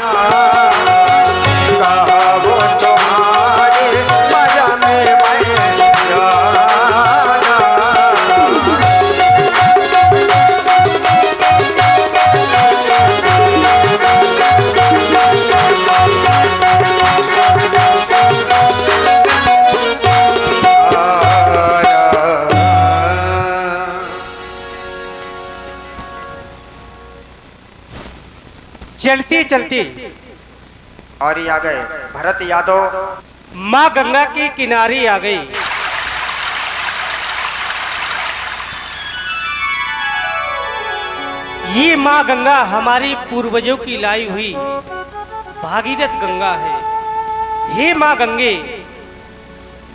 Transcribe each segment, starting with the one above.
कहा वो तुम्हारे मजा में मैं जाना। चलती चलती और ये आ गए भरत यादव। माँ गंगा के किनारे आ गई। ये माँ गंगा हमारी पूर्वजों की लाई हुई भागीरथ गंगा है। हे माँ गंगे,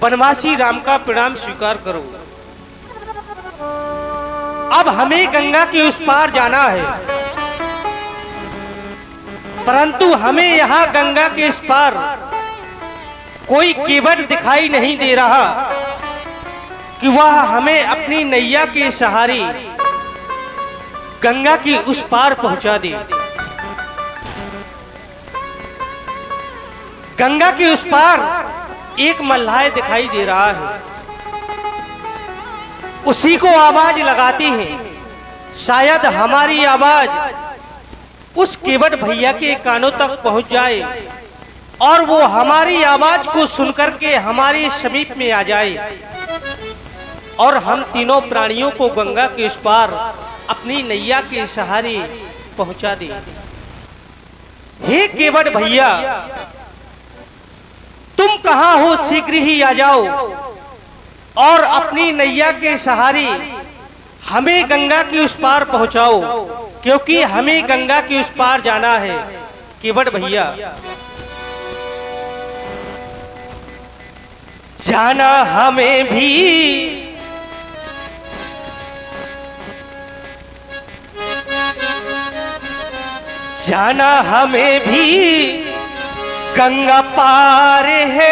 वनवासी राम का प्रणाम स्वीकार करो। अब हमें गंगा के उस पार जाना है, परंतु हमें यहाँ गंगा के इस पार कोई केवट दिखाई नहीं दे रहा कि वह हमें अपनी नैया के सहारे गंगा की उस पार पहुंचा दे। गंगा के उस पार एक मल्लाह दिखाई दे रहा है, उसी को आवाज लगाती है। शायद हमारी आवाज उस केवट भैया के कानों तक पहुंच जाए और वो हमारी आवाज को सुनकर के हमारे समीप में आ जाए और हम तीनों प्राणियों को गंगा के उस पार अपनी नैया के सहारे पहुंचा दे। हे केवट भैया, तुम कहां हो? शीघ्र ही आ जाओ और अपनी नैया के सहारे हमें गंगा के उस पार पहुंचाओ, क्योंकि हमें गंगा के उस पार जाना है। केवट भैया, जाना हमें भी जाना हमें भी गंगा पार है।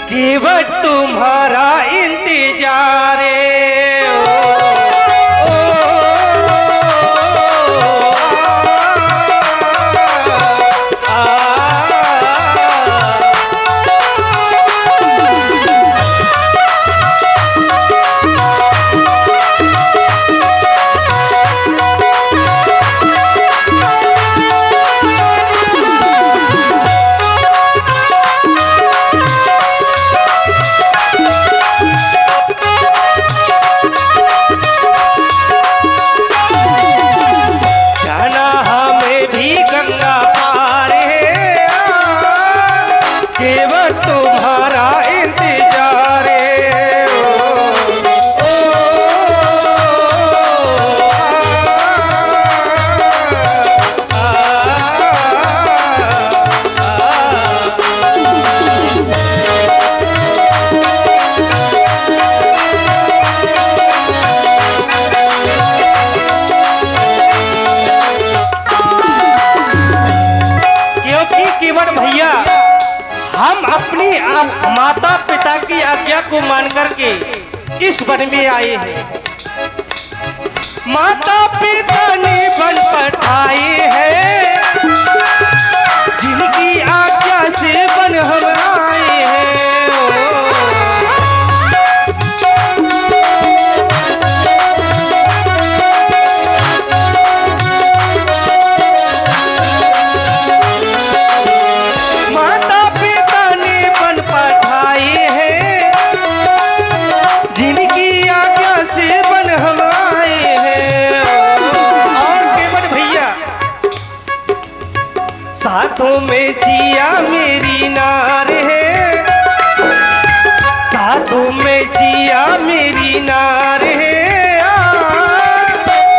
केवट तुम्हारा इंतजार माता पिता की आज्ञा को मान करके इस वन में आए हैं। माता पिता ने वन पठाए हैं, जिनकी आज्ञा से वन हम आए हैं। साथों में सिया मेरी नार है, साथों में सिया मेरी नार है।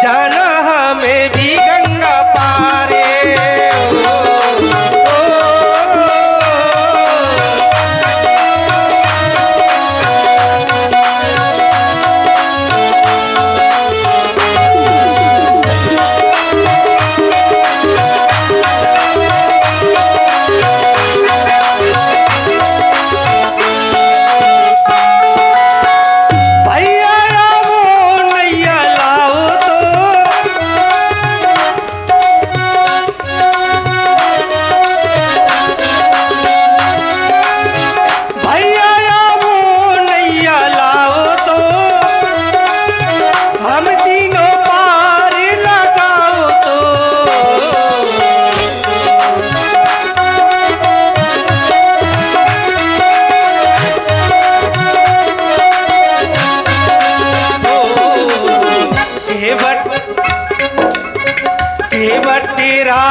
जाना हमें भी गंगा पार भैया केवट तेरा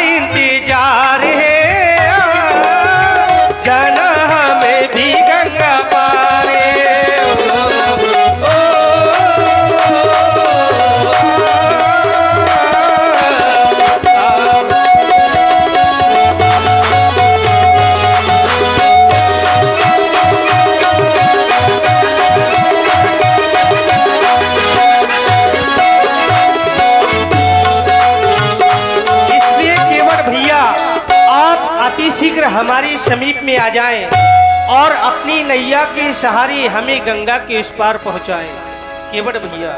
इंतजार है, जाना हमें भी गंगा पार है। शीघ्र हमारे समीप में आ जाएं और अपनी नैया के सहारे हमें गंगा के उस पार पहुंचाएं। केवट भैया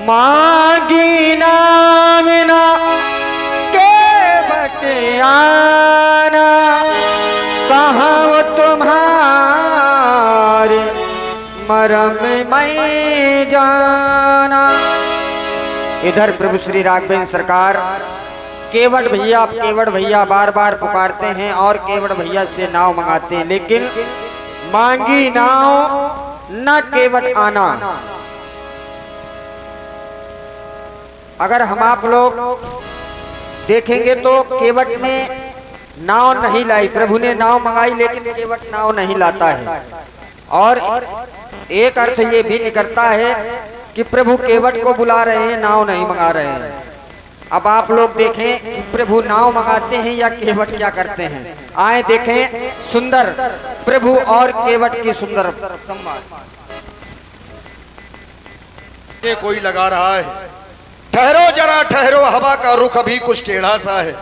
मांगी नाम ना केवट आना, कहाँ तुम्हारे मरम में जाना। इधर प्रभु श्री राघवेंद्र सरकार केवट भैया बार बार पुकारते हैं और केवट भैया से नाव मंगाते हैं, लेकिन मांगी नाव न केवट आना। अगर हम आप लोग देखेंगे तो केवट ने नाव नहीं लाई, प्रभु ने नाव मंगाई लेकिन केवट नाव नहीं लाता है। और एक अर्थ ये भी निकलता है कि प्रभु केवट को बुला रहे हैं, नाव नहीं मंगा रहे हैं। अब आप लोग देखें कि प्रभु नाव मंगाते हैं या केवट क्या करते हैं। आए देखें सुंदर प्रभु और केवट की सुंदर संवाद। ये कोई लगा रहा है, ठहरो जरा ठहरो, हवा का रुख अभी कुछ टेढ़ा सा है।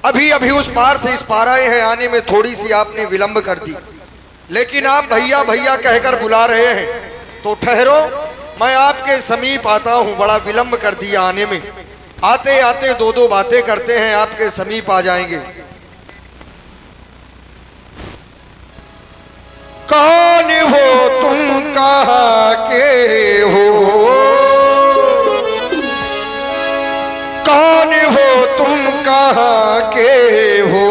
अभी अभी उस पार से इस पार आए हैं, आने में थोड़ी सी आपने विलंब कर दी, लेकिन आप भैया भैया कहकर बुला रहे हैं तो ठहरो, मैं आपके समीप आता हूं। बड़ा विलंब कर दिया आने में, आते आते दो दो बातें करते हैं, आपके समीप आ जाएंगे। कौन हो तुम, कहाँ के हो, कौन हो तुम, कहाँ के हो,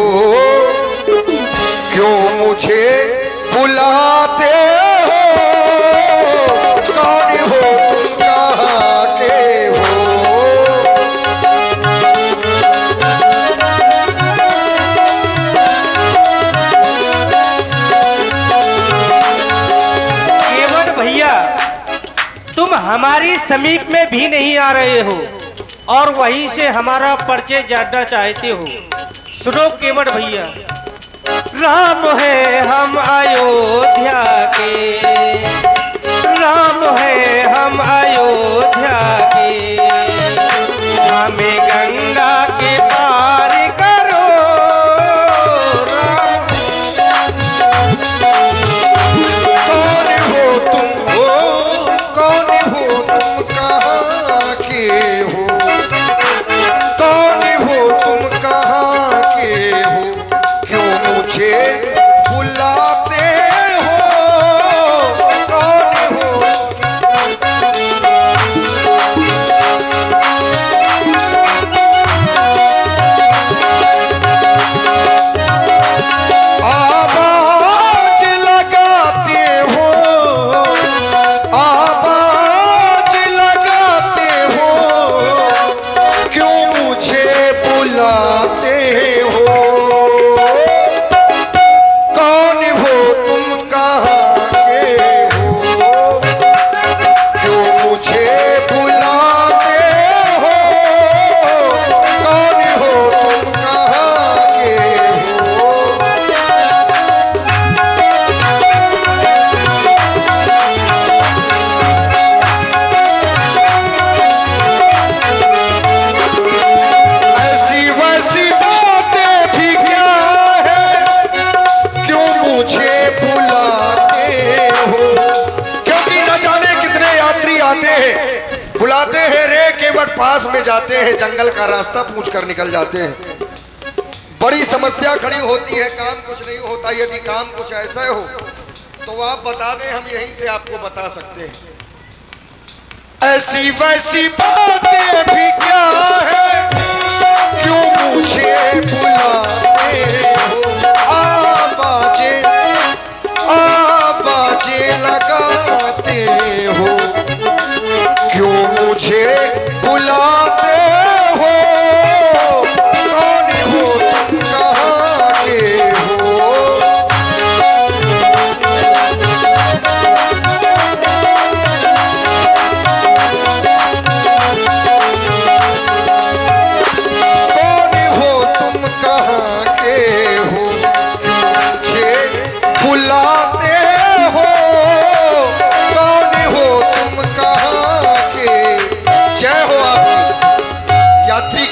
क्यों मुझे बुलाते हो, कौन हो तुम, कहाँ के हो। तुम हमारी समीप में भी नहीं आ रहे हो और वहीं से हमारा परिचय जानना चाहते हो। सुनो केवट भैया, राम है हम अयोध्या के, राम है हम अयोध्या के, हमें गंगा के पार करो। कौन हो तुम, कौन हो तुम, कहाँ के हो, कौन हो तुम, कहाँ के हो, क्यों मुझे बुलाते हो, कौन हो। आवाज लगाते हो, आवाज लगाते हो, क्यों मुझे बुलाते हो, कौन हो तुम, कहाँ के हो, क्यों मुझे बुलाते हो, कौन हो तुम, कहाँ के हो। ऐसी वैसी बातें भी क्या है, क्यों मुझे बुलाते हो, क्योंकि न जाने कितने यात्री आते हैं, बुलाते हैं रे केवट, पास में जाते हैं, जंगल का रास्ता पूछ कर निकल जाते हैं। बड़ी समस्या खड़ी होती है, काम कुछ नहीं होता। यदि काम कुछ ऐसा हो तो आप बता दें, हम यहीं से आपको बता सकते हैं। ऐसी वैसी बातें भी क्या है, क्यों मुझे बुलाते हो, आवाजे आवाजे लगाते हो, क्यों मुझे बुलाते हो,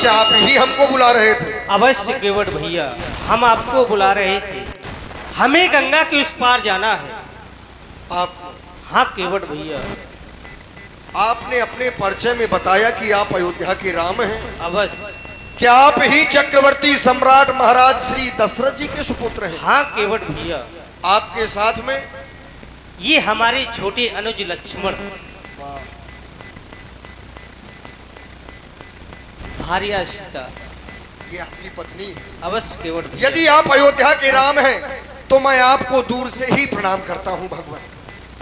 क्या आप ही हमको बुला रहे थे? अवश्य केवट भैया, हम आपको बुला रहे थे। हमें गंगा के उस पार जाना है। आप हाँ केवट भैया। आपने अपने परिचय में बताया कि आप अयोध्या के राम हैं। अवश्य। क्या आप ही चक्रवर्ती सम्राट महाराज श्री दशरथ जी के सुपुत्र हैं? हाँ केवट भैया। आपके साथ में ये हमारे छोटे अनुज लक्ष्मण, भार्या सीता, ये आपकी पत्नी है। अवश्य केवट भैया। यदि आप अयोध्या के राम हैं तो मैं आपको दूर से ही प्रणाम करता हूं भगवान।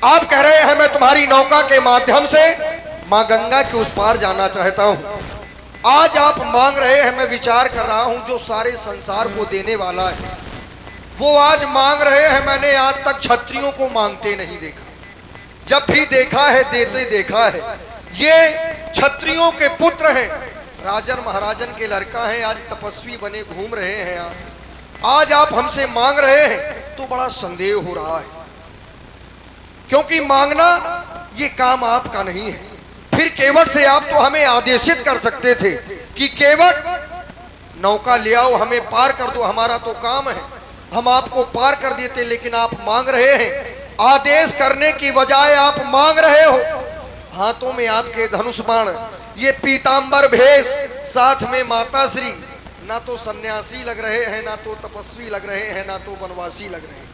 आप कह रहे हैं मैं तुम्हारी नौका के माध्यम से मां गंगा के उस पार जाना चाहता हूं। आज आप मांग रहे हैं, मैं विचार कर रहा हूं, जो सारे संसार को देने वाला है वो आज मांग रहे हैं। मैंने आज तक क्षत्रियों को मांगते नहीं देखा, जब भी देखा है देते देखा है। ये क्षत्रियों के पुत्र हैं, राजन महाराजन के लड़का हैं, आज तपस्वी बने घूम रहे हैं। आज आप हमसे मांग रहे हैं तो बड़ा संदेह हो रहा है, क्योंकि मांगना ये काम आपका नहीं है। फिर केवट से आप तो हमें आदेशित कर सकते थे कि केवट नौका ले आओ, हमें पार कर दो, हमारा तो काम है, हम आपको पार कर देते। लेकिन आप मांग रहे हैं, आदेश करने की बजाय आप मांग रहे हो। हाथों में आपके धनुष बाण, ये पीतांबर भेष, साथ में माता श्री, ना तो सन्यासी लग रहे हैं, ना तो तपस्वी लग रहे हैं, ना तो वनवासी लग रहे हैं।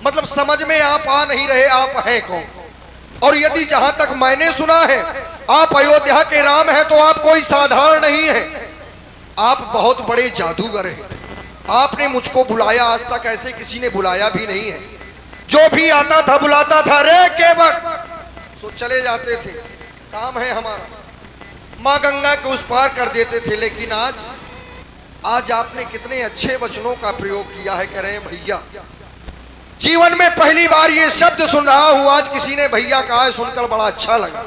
मतलब समझ में आप आ नहीं रहे आप हैं कौन। और यदि जहां तक मैंने सुना है आप अयोध्या के राम हैं तो आप कोई साधारण नहीं है, आप बहुत बड़े जादूगर हैं। आपने मुझको बुलाया, आज तक ऐसे किसी ने बुलाया भी नहीं है। जो भी आता था बुलाता था, रे केवट, तो चले जाते थे, काम है हमारा, मां गंगा के उस पार कर देते थे। लेकिन आज आपने कितने अच्छे वचनों का प्रयोग किया है। कह रहे हैं भैया, जीवन में पहली बार ये शब्द सुन रहा हूं, आज किसी ने भैया कहा है, सुनकर बड़ा अच्छा लगा।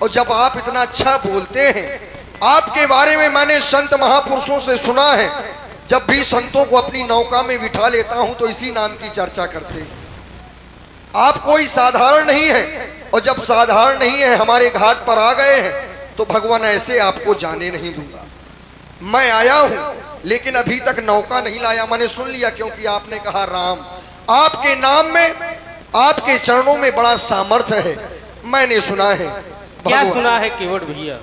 और जब आप इतना अच्छा बोलते हैं, आपके बारे में मैंने संत महापुरुषों से सुना है, जब भी संतों को अपनी नौका में बिठा लेता हूं तो इसी नाम की चर्चा करते हैं। आप कोई साधारण नहीं है, और जब साधारण नहीं है हमारे घाट पर आ गए हैं तो भगवान ऐसे आपको जाने नहीं दूंगा। मैं आया हूं लेकिन अभी तक नौका नहीं लाया। मैंने सुन लिया, क्योंकि आपने कहा राम, आपके नाम में, आपके चरणों में बड़ा सामर्थ्य है, मैंने सुना है। क्या सुना है केवट भैया?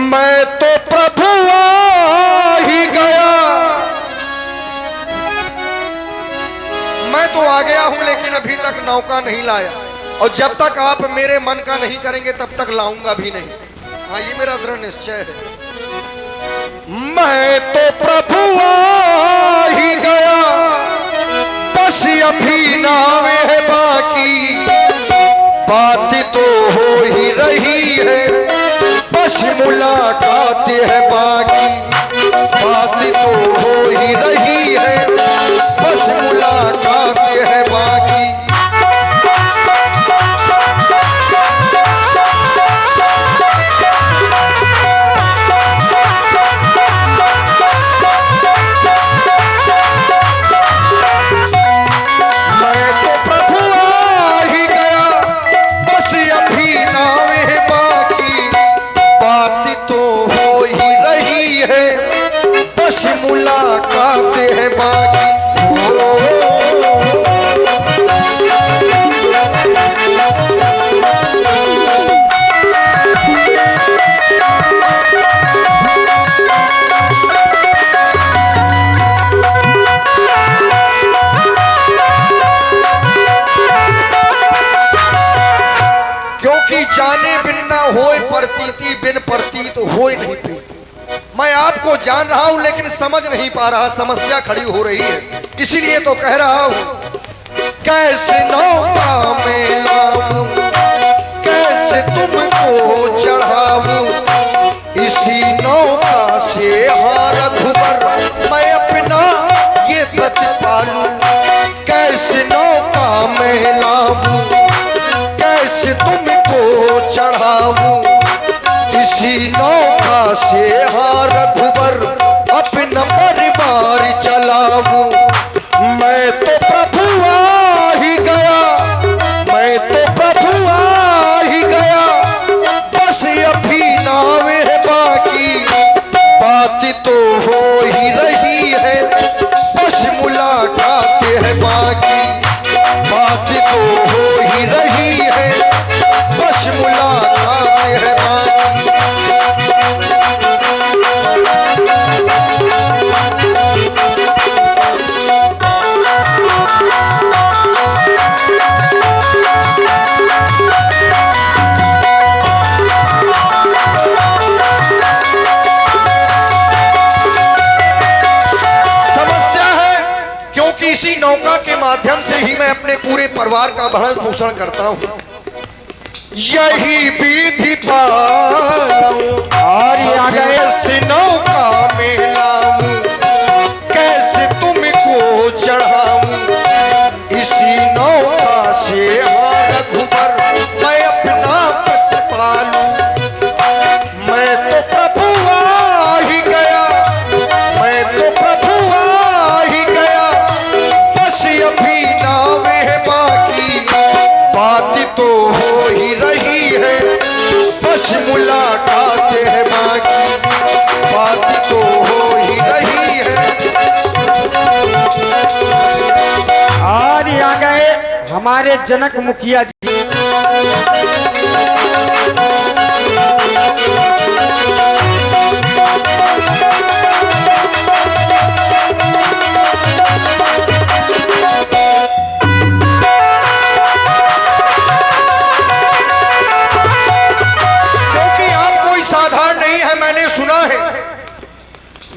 मैं तो प्रभु आ ही गया, मैं तो आ गया हूं लेकिन अभी तक नौका नहीं लाया, और जब तक आप मेरे मन का नहीं करेंगे तब तक लाऊंगा भी नहीं। हाँ, ये मेरा दृढ़ निश्चय है। मैं तो प्रभु आ ही गया, बस अभी नाम है बाकी, बात तो हो ही रही है, बस मुलाकात है बाकी, बात तो हो ही रही है, बस मुलाकात है बाकी। मुलाकात है बाकी। क्योंकि जाने बिन ना होए प्रतीति, बिन प्रतीत होए नहीं प्रीति। मैं आपको जान रहा हूं लेकिन समझ नहीं पा रहा, समस्या खड़ी हो रही है, इसीलिए तो कह रहा हूं। कैसे नौका में लाऊं, कैसे तुमको चढ़ाऊं, इसी नौका से हार रघुबर मैं अपना ये व्रत पालूं। कैसे नौका में लाऊं, कैसे तुमको चढ़ाऊं, इसी नौका से हार रघुबर अपना परिवार चलाऊं। मैं तो प्रभु आ ही गया, मैं तो प्रभु आ ही गया, बस अभी इसी नौका के माध्यम से ही मैं अपने पूरे परिवार का भरण पोषण करता हूँ। यही विधि पाऊं और यहाँ गए ऐसी नौका में लाऊं, कैसे तुमको चढ़ाऊं, इसी नौका से रघुबर मैं अपना प्रतिपालूं। मैं तो प्रभु आ ही गया, मैं तो प्रभु आ ही गया, बस अभी नाव है बाकी, बात तो हो ही रही है, बस मुलाकात है बाकी, बात तो हो ही रही है। और यहाँ गए हमारे जनक मुखिया जी। क्योंकि आप कोई साधारण नहीं है, मैंने सुना है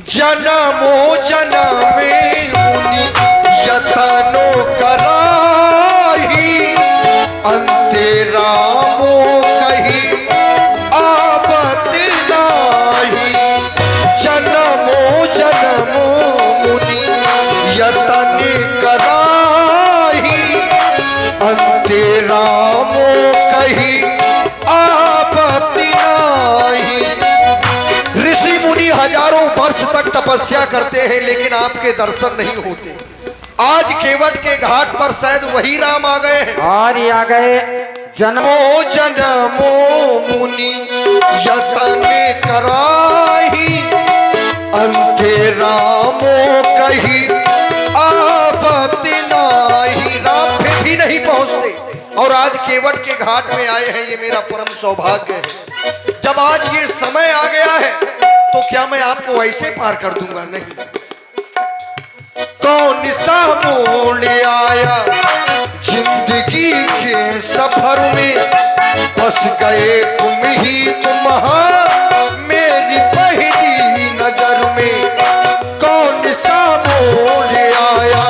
जन्मो जन्मे मुनि यतनो कराही, अंते रामो कही आबत नाही। जन्मो जन्मो मुनि यतन कराही, अंते रामो कही आबत नाही। ऋषि मुनि हजारों वर्ष तक तपस्या करते हैं लेकिन आपके दर्शन नहीं होते। आज केवट के घाट पर शायद वही राम आ गए हैं। और यहाँ गए जन्म जन्मो जन्मो मुनि यतन कराही, अंते रामो कही आबत नाही। राम फिर भी नहीं पहुंचते और आज केवट के घाट में आए हैं, ये मेरा परम सौभाग्य है। जब आज ये समय आ गया है तो क्या मैं आपको ऐसे पार कर दूंगा? नहीं। कौन सा मोड़ आया जिंदगी के सफर में, बस गए तुम ही तुम मेरी पहली नजर में। कौन सा मोड़ आया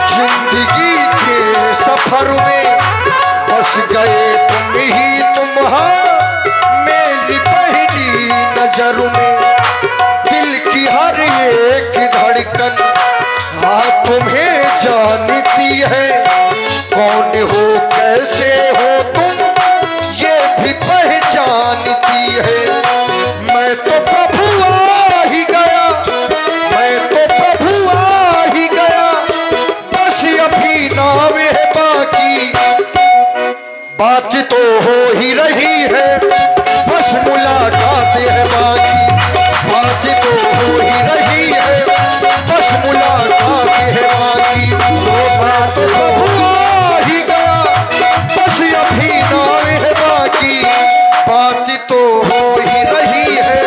जिंदगी के सफर में, बस गए तुम ही तुम मेरी पहली नजर में। दिल की हर एक धड़कन हाँ तुम्हें जानती है, कौन हो कैसे हो तुम ये भी पहचानती है। मैं तो प्रभु आ ही गया, मैं तो प्रभु आ ही गया, बस अभी नाव है बाकी, बात तो हो ही रही है, बस मुलाकात है बाकी, बात तो हो ही रही है, बस मुलाकात है बाकी। वो बात प्रभु आ ही गया, बस अभी नाव है बाकी, बात तो हो ही रही है,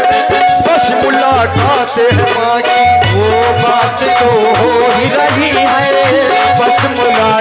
बस मुलाकात है बाकी। वो बात तो हो ही रही है, बस मुलाकात